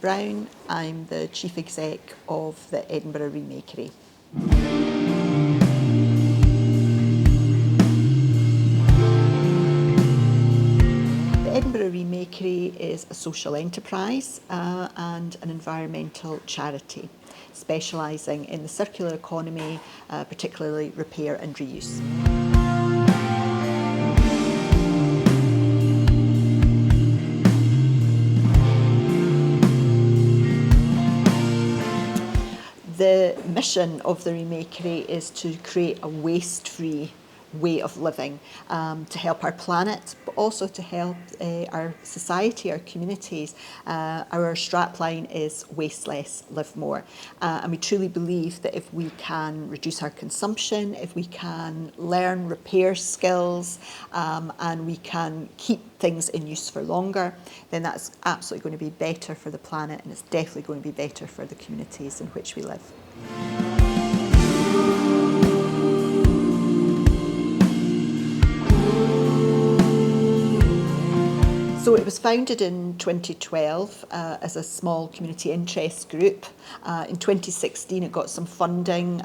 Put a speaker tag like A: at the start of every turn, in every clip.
A: Brown. I'm the Chief Exec of the Edinburgh Remakery. The Edinburgh Remakery is a social enterprise and an environmental charity, specialising in the circular economy, particularly repair and reuse. The mission of the Remakery is to create a waste-free way of living, to help our planet, but also to help our society, our communities. Our strapline is waste less, live more. And we truly believe that if we can reduce our consumption, if we can learn repair skills, and we can keep things in use for longer, then that's absolutely going to be better for the planet, and it's definitely going to be better for the communities in which we live. So it was founded in 2012 as a small community interest group. In 2016 it got some funding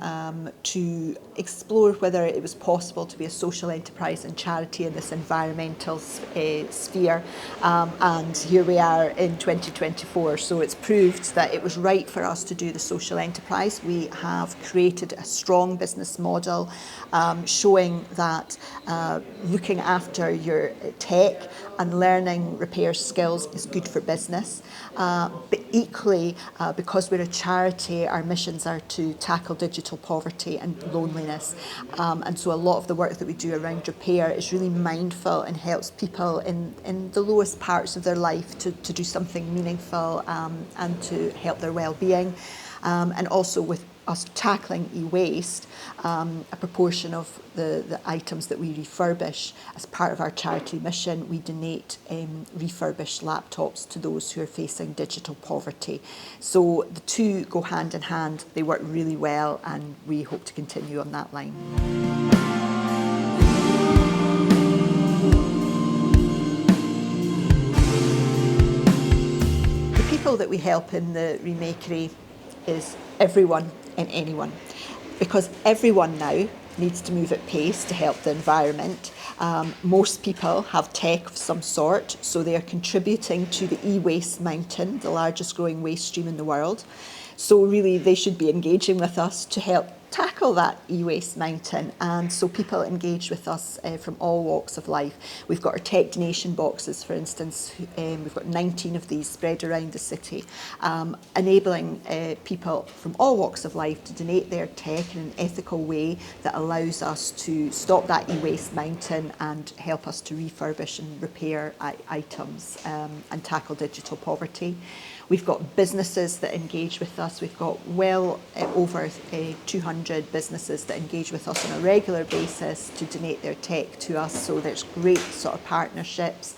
A: to explore whether it was possible to be a social enterprise and charity in this environmental sphere, and here we are in 2024. So it's proved that it was right for us to do the social enterprise. We have created a strong business model showing that looking after your tech and learning repair skills is good for business, but equally because we're a charity, our missions are to tackle digital poverty and loneliness, and so a lot of the work that we do around repair is really mindful and helps people in the lowest parts of their life to do something meaningful and to help their well-being, and also with us tackling e-waste, a proportion of the items that we refurbish as part of our charity mission, we donate refurbished laptops to those who are facing digital poverty. So the two go hand in hand, they work really well, and we hope to continue on that line. The people that we help in the Remakery is everyone and anyone, because everyone now needs to move at pace to help the environment. Most people have tech of some sort, so they are contributing to the e-waste mountain, the largest growing waste stream in the world. So really they should be engaging with us to help tackle that e-waste mountain, and so people engage with us from all walks of life. We've got our tech donation boxes, for instance. We've got 19 of these spread around the city, enabling people from all walks of life to donate their tech in an ethical way that allows us to stop that e-waste mountain and help us to refurbish and repair items and tackle digital poverty. We've got businesses that engage with us. We've got well over 200 businesses that engage with us on a regular basis to donate their tech to us, so there's great sort of partnerships.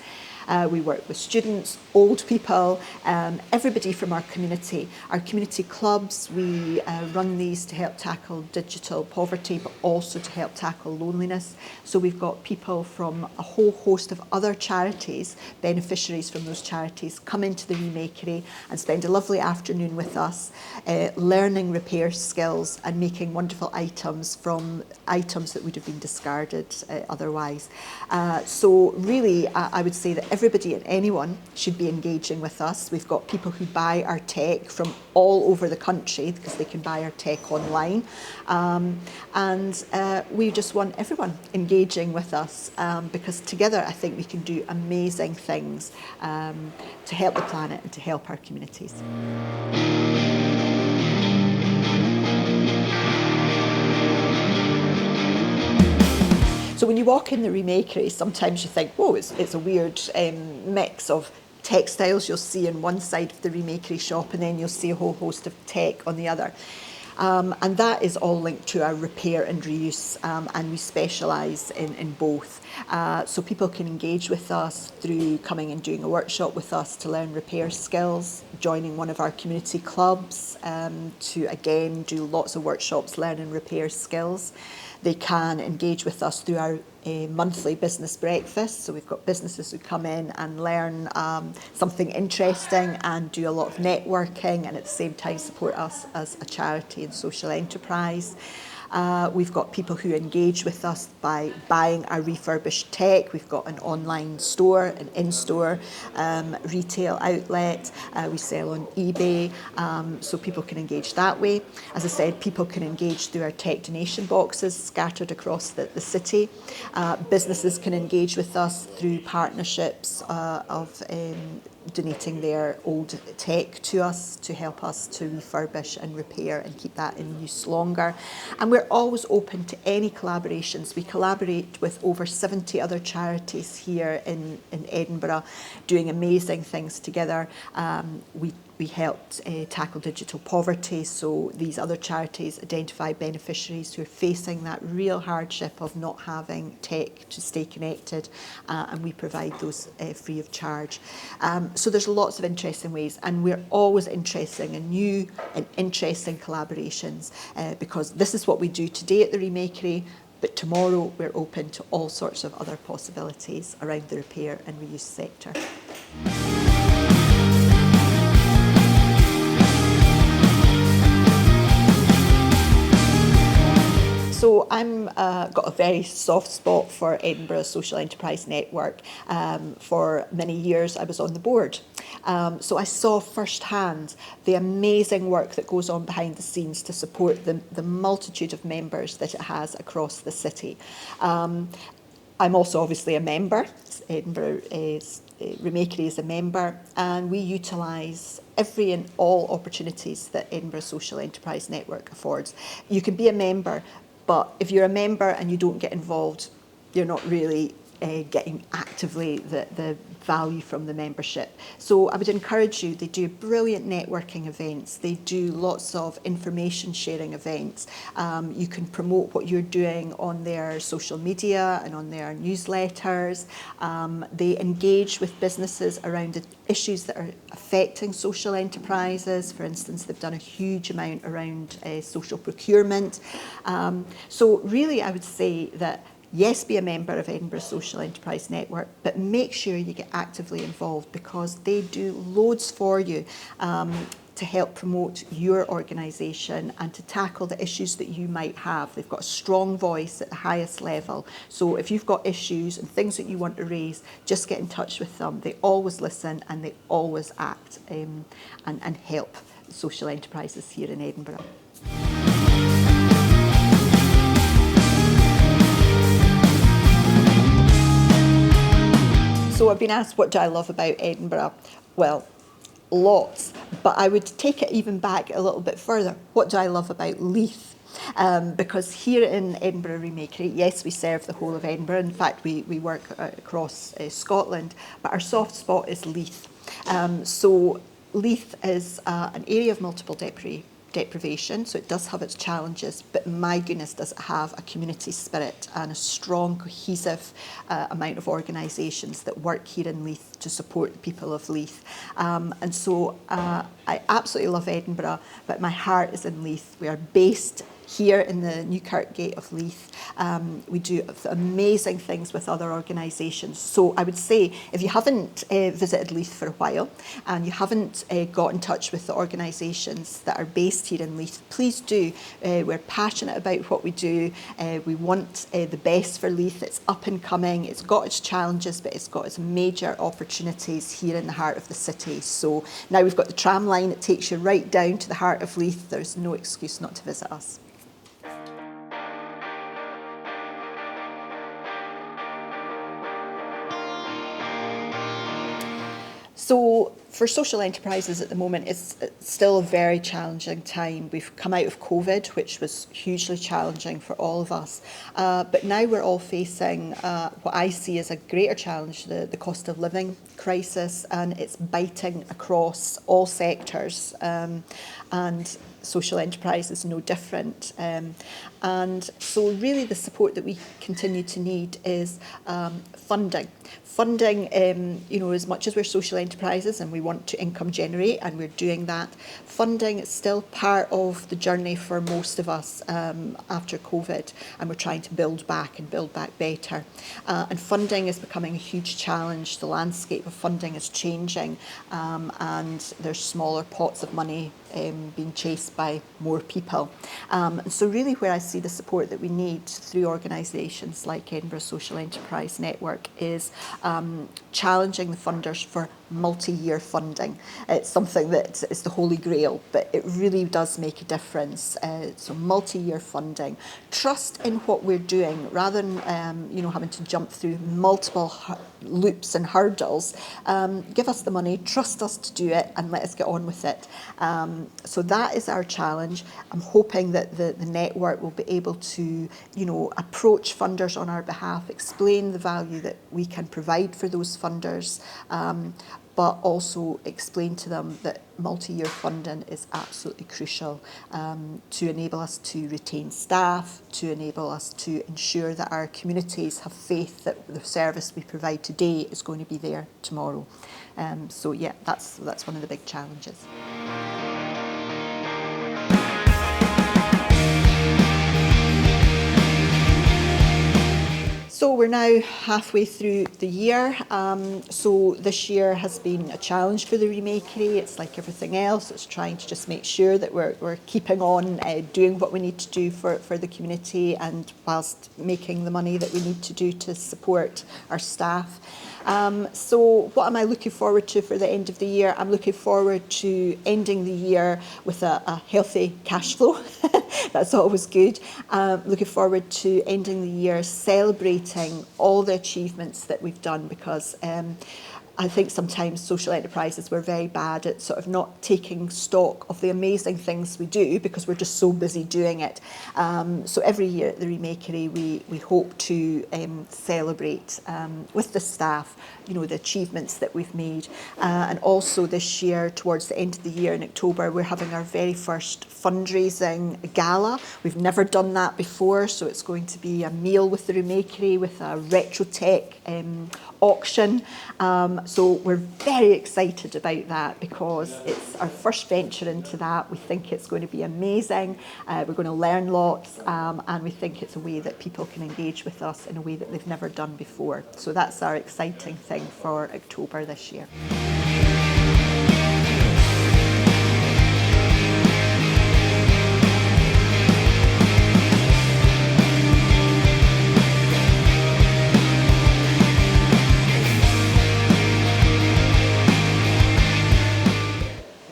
A: We work with students, old people, everybody from our community. Our community clubs, we run these to help tackle digital poverty, but also to help tackle loneliness. So we've got people from a whole host of other charities, beneficiaries from those charities, come into the Remakery and spend a lovely afternoon with us, learning repair skills and making wonderful items from items that would have been discarded otherwise. So really, I would say that everybody and anyone should be engaging with us. We've got people who buy our tech from all over the country because they can buy our tech online, and we just want everyone engaging with us, because together I think we can do amazing things to help the planet and to help our communities. So when you walk in the Remakery, sometimes you think, whoa, it's a weird mix of textiles you'll see on one side of the Remakery shop, and then you'll see a whole host of tech on the other. And that is all linked to our repair and reuse, and we specialise in both. So people can engage with us through coming and doing a workshop with us to learn repair skills, joining one of our community clubs to again do lots of workshops learning repair skills. They can engage with us through our a monthly business breakfast. So we've got businesses who come in and learn something interesting and do a lot of networking, and at the same time support us as a charity and social enterprise. We've got people who engage with us by buying our refurbished tech. We've got an online store, an in-store retail outlet. We sell on eBay, so people can engage that way. As I said, people can engage through our tech donation boxes scattered across the city. Businesses can engage with us through partnerships of donating their old tech to us to help us to refurbish and repair and keep that in use longer. And we're always open to any collaborations. We collaborate with over 70 other charities here in Edinburgh, doing amazing things together. We helped tackle digital poverty, so these other charities identify beneficiaries who are facing that real hardship of not having tech to stay connected, and we provide those free of charge. So there's lots of interesting ways, and we're always interested in new and interesting collaborations, because this is what we do today at the Remakery, but tomorrow we're open to all sorts of other possibilities around the repair and reuse sector. So I'm got a very soft spot for Edinburgh Social Enterprise Network. For many years I was on the board. So I saw firsthand the amazing work that goes on behind the scenes to support the multitude of members that it has across the city. I'm also obviously a member. Edinburgh Remakery is a member, and we utilise every and all opportunities that Edinburgh Social Enterprise Network affords. You can be a member, but if you're a member and you don't get involved, you're not really getting actively the value from the membership. So I would encourage you, they do brilliant networking events, they do lots of information sharing events. You can promote what you're doing on their social media and on their newsletters. They engage with businesses around the issues that are affecting social enterprises. For instance, they've done a huge amount around social procurement. So really I would say that yes, be a member of Edinburgh Social Enterprise Network, but make sure you get actively involved, because they do loads for you to help promote your organisation and to tackle the issues that you might have. They've got a strong voice at the highest level. So if you've got issues and things that you want to raise, just get in touch with them. They always listen and they always act and help social enterprises here in Edinburgh. So I've been asked, what do I love about Edinburgh? Well, lots, but I would take it even back a little bit further. What do I love about Leith? Because here in Edinburgh Remakery, yes, we serve the whole of Edinburgh. In fact, we work across Scotland, but our soft spot is Leith. So Leith is an area of multiple deprivation, so it does have its challenges, but my goodness, does it have a community spirit and a strong, cohesive amount of organisations that work here in Leith to support the people of Leith. And so I absolutely love Edinburgh, but my heart is in Leith. We are based here in the Newkirk Gate of Leith. We do amazing things with other organisations. So I would say, if you haven't visited Leith for a while and you haven't got in touch with the organisations that are based here in Leith, please do. We're passionate about what we do. We want the best for Leith. It's up and coming. It's got its challenges, but it's got its major opportunities here in the heart of the city. So now we've got the tram line that takes you right down to the heart of Leith. There's no excuse not to visit us. So for social enterprises at the moment, it's still a very challenging time. We've come out of COVID, which was hugely challenging for all of us. But now we're all facing what I see as a greater challenge, the cost of living crisis, and it's biting across all sectors. And social enterprise is no different. And so really the support that we continue to need is funding. Funding, as much as we're social enterprises and we want to income generate, and we're doing that, funding is still part of the journey for most of us after COVID, and we're trying to build back and build back better. And funding is becoming a huge challenge. The landscape of funding is changing, and there's smaller pots of money being chased by more people. And so really where I see the support that we need through organisations like Edinburgh Social Enterprise Network is challenging the funders for multi-year funding. It's something that is the holy grail, but it really does make a difference. So multi-year funding, trust in what we're doing, rather than having to jump through multiple loops and hurdles. Give us the money, trust us to do it, and let us get on with it. So that is our challenge. I'm hoping that the network will be able to, approach funders on our behalf, explain the value that we can provide for those funders, but also explain to them that multi-year funding is absolutely crucial to enable us to retain staff, to enable us to ensure that our communities have faith that the service we provide today is going to be there tomorrow. So yeah, that's one of the big challenges. So we're now halfway through the year. So this year has been a challenge for the Remakery. It's like everything else. It's trying to just make sure that we're keeping on doing what we need to do for the community, and whilst making the money that we need to do to support our staff. So what am I looking forward to for the end of the year? I'm looking forward to ending the year with a healthy cash flow. That's always good. Looking forward to ending the year celebrating all the achievements that we've done, because I think sometimes social enterprises, we're very bad at sort of not taking stock of the amazing things we do because we're just so busy doing it. So every year at the Remakery, we hope to celebrate with the staff, the achievements that we've made. And also this year, towards the end of the year in October, we're having our very first fundraising gala. We've never done that before, so it's going to be a meal with the Remakery with a retrotech auction. So we're very excited about that because it's our first venture into that. We think it's going to be amazing. We're going to learn lots, and we think it's a way that people can engage with us in a way that they've never done before. So that's our exciting thing for October this year.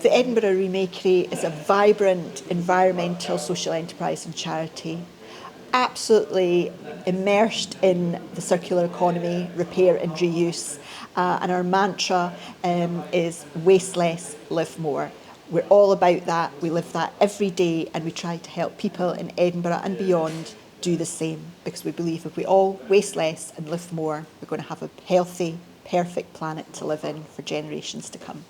A: The Edinburgh Remakery is a vibrant environmental social enterprise and charity, absolutely immersed in the circular economy, repair and reuse, and our mantra is waste less, live more. We're all about that, we live that every day, and we try to help people in Edinburgh and beyond do the same, because we believe if we all waste less and live more, we're going to have a healthy, perfect planet to live in for generations to come.